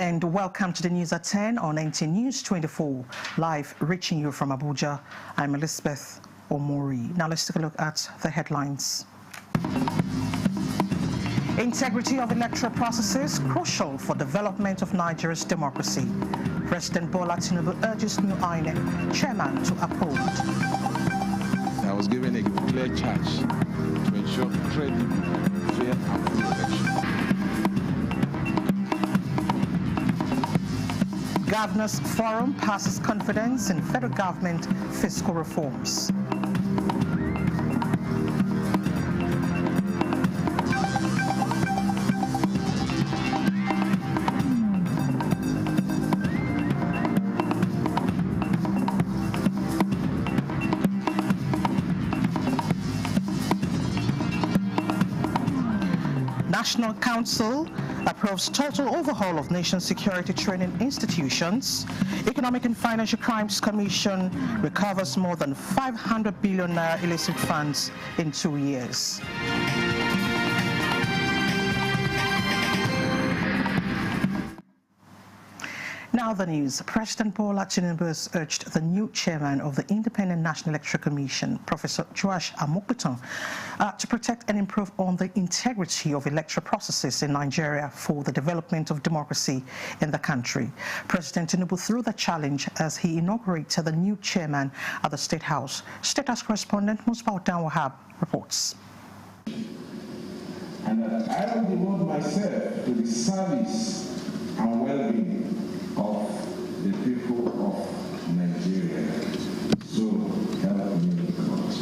and welcome to the news at 10 on NTA News24, live reaching you from Abuja. I'm Elizabeth Omori. Now let's take a look at the headlines. Integrity of electoral processes crucial for development of Nigeria's democracy. President Bola Tinubu urges new INEC chairman to uphold. I was given a clear charge to ensure credible, fair and free election. Governors Forum passes confidence in federal government fiscal reforms. National Council approves total overhaul of nation security training institutions. Economic and Financial Crimes Commission recovers more than 500 billion naira illicit funds in 2 years. Now the news. President Bola Tinubu has urged the new chairman of the Independent National Electoral Commission, Professor Joash Amopitan, to protect and improve on the integrity of electoral processes in Nigeria for the development of democracy in the country. President Tinubu threw the challenge as he inaugurated the new chairman at the State House. State House correspondent Musbah Wahab reports. And that I will devote myself to the service and well-being of the people of Nigeria. So help me God.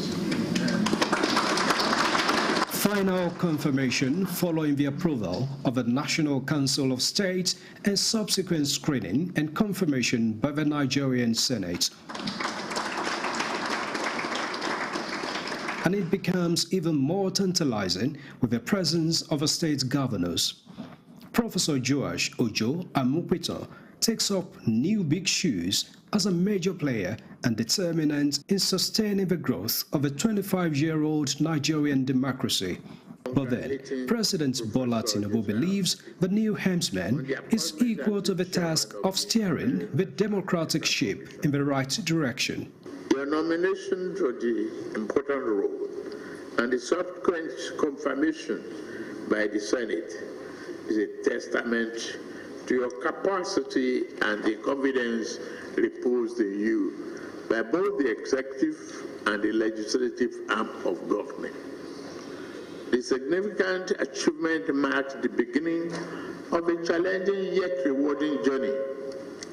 Final confirmation following the approval of the National Council of State and subsequent screening and confirmation by the Nigerian Senate. And it becomes even more tantalizing with the presence of the state governors. Professor Joash Ojo Amopitan takes up new big shoes as a major player and determinant in sustaining the growth of a 25-year-old Nigerian democracy. But then, President Bola Tinubu believes the new helmsman is equal to the task of steering the democratic ship in the right direction. Your nomination to the important role and the subsequent confirmation by the Senate is a testament to your capacity and the confidence reposed in you by both the executive and the legislative arm of government. The significant achievement marked the beginning of a challenging yet rewarding journey,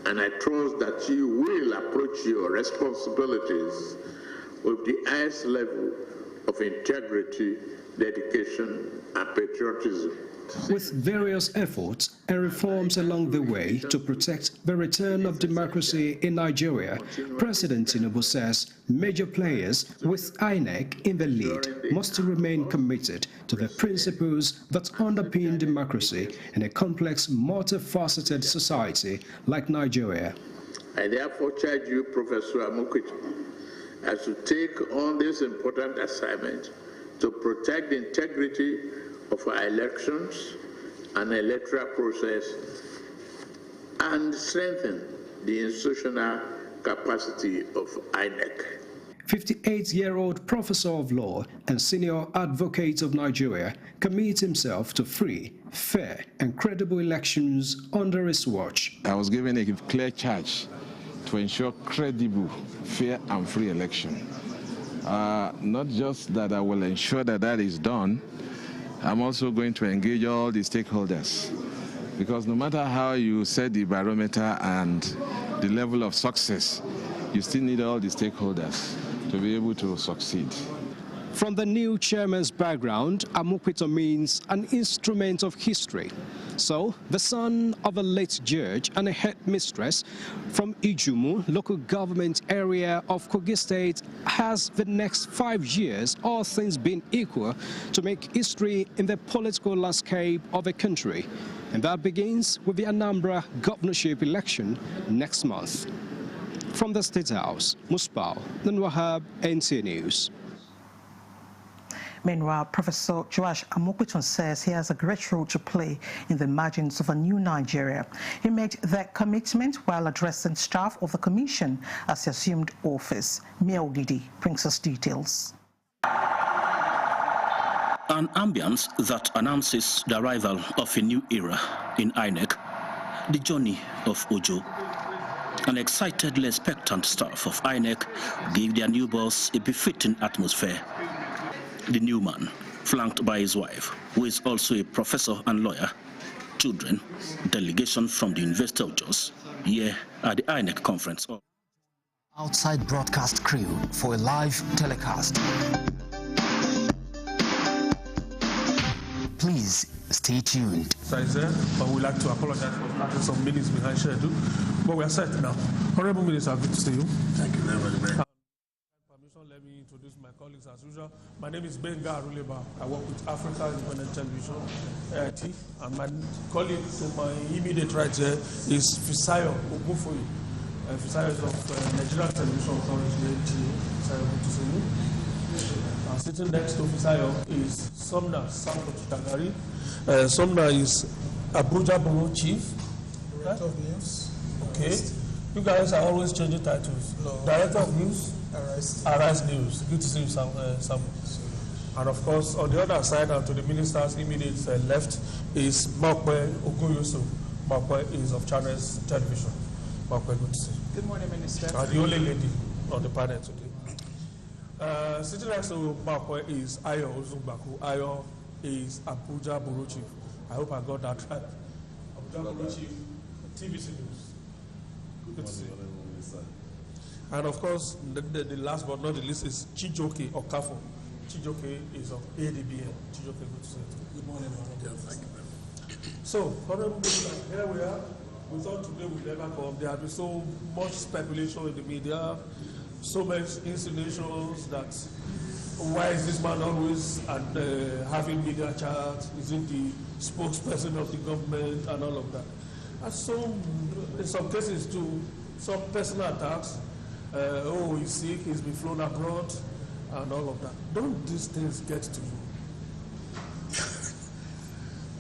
and I trust that you will approach your responsibilities with the highest level of integrity, dedication, and patriotism. With various efforts and reforms along the way to protect the return of democracy in Nigeria, President Tinubu says major players with INEC in the lead must remain committed to the principles that underpin democracy in a complex, multifaceted society like Nigeria. I therefore charge you, Professor Amopitan, as you take on this important assignment to protect the integrity of our elections and electoral process and strengthen the institutional capacity of INEC. 58-year-old professor of law and senior advocate of Nigeria commits himself to free, fair and credible elections under his watch. I was given a clear charge to ensure credible, fair and free election. Not just that I will ensure that that is done, I'm also going to engage all the stakeholders, because no matter how you set the barometer and the level of success, you still need all the stakeholders to be able to succeed. From the new chairman's background, Amopitan means an instrument of history. So, the son of a late judge and a headmistress from Ijumu, local government area of Kogi State, has the next 5 years, all things being equal, to make history in the political landscape of the country. And that begins with the Anambra governorship election next month. From the State House, Musbah Wahab, NTA News. Meanwhile, Professor Joash Amokwiton says he has a great role to play in the emergence of a new Nigeria. He made that commitment while addressing staff of the Commission as he assumed office. Mia Ogidi brings us details. An ambience that announces the arrival of a new era in INEC, the journey of Ojo. An excitedly expectant staff of INEC gave their new boss a befitting atmosphere. The new man, flanked by his wife, who is also a professor and lawyer, children, delegation from the University of Jos, here at the INEC conference. Outside broadcast crew for a live telecast. Please stay tuned. But we'd like to apologize for having some minutes behind schedule. But we are set now. Honorable Minister, good to see you. Thank you very much. Permission, let me introduce my colleagues as usual. My name is Benga Aruleba. I work with Africa Independent Television, AIT. And my colleague to my immediate right here is Fisayo Ogunfoyi. Fisayo is of Nigerian Television Authority, NTA. Fisayo, good to see you. Sitting next to Fisayo is Somna Sanko-Chitagari. Somna is Abuja Borough Chief. Director of News. Okay. You guys are always changing titles. No. Director of News? Arise News. Good to see you, Sam. And of course, on the other side, and to the minister's immediate left, is Mokwe Ogunyoso. Mokwe is of Channels Television. Mokwe, good to see you. Good morning, Minister. The only lady on the panel today. Sitting next to Mokwe is Ayo Ozungbaku. Ayo is Abuja Borough Chief. I hope I got that right. Abuja Borough Chief, TVC News. Good to see you. And of course, the last but not the least is Chijoke Okafo. Chijoke is of ADBN. Chijoke, good to see you. Good morning, thank you very much. So, Honorable Minister, here we are. We thought today would never come. There has been so much speculation in the media, so many insinuations that why is this man always having media chats? Isn't the spokesperson of the government and all of that? And so, in some cases, too, some personal attacks. Oh, he's sick, he's been flown abroad, and all of that. Don't these things get to you?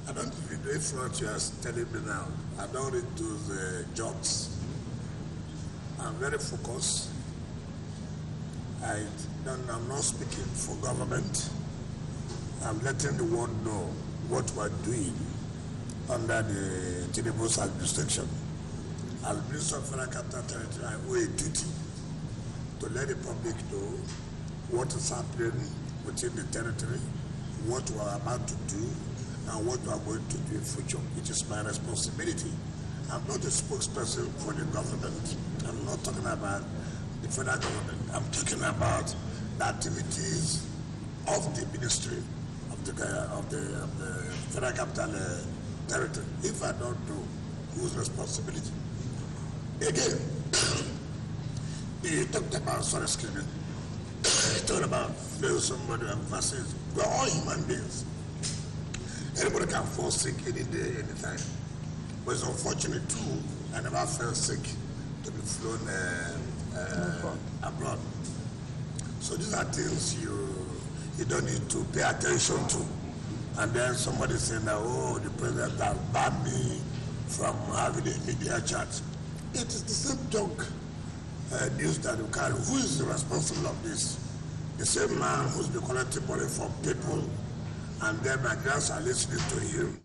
I don't know if what you are telling me now. I don't read those jokes. I'm very focused. I'm not speaking for government. I'm letting the world know what we're doing under the Tinubu's administration. As Minister of Federal Capital Territory, I owe a duty to let the public know what is happening within the territory, what we are about to do, and what we are going to do in future, which is my responsibility. I'm not a spokesperson for the government. I'm not talking about the federal government. I'm talking about the activities of the ministry of the Federal Capital Territory. If I don't know whose responsibility. Again, you talked about, sorry, excuse me, you talked about somebody and vaccines. We're all human beings. Anybody can fall sick any day, anytime. But it's unfortunate too, I never felt sick to be flown abroad. So these are things you don't need to pay attention to. And then somebody saying that, oh, the president has banned me from having a media chat. It is the same junk news that you carry. Who is responsible of this? The same man who's been collecting money from people, and then Nigerians are listening to him.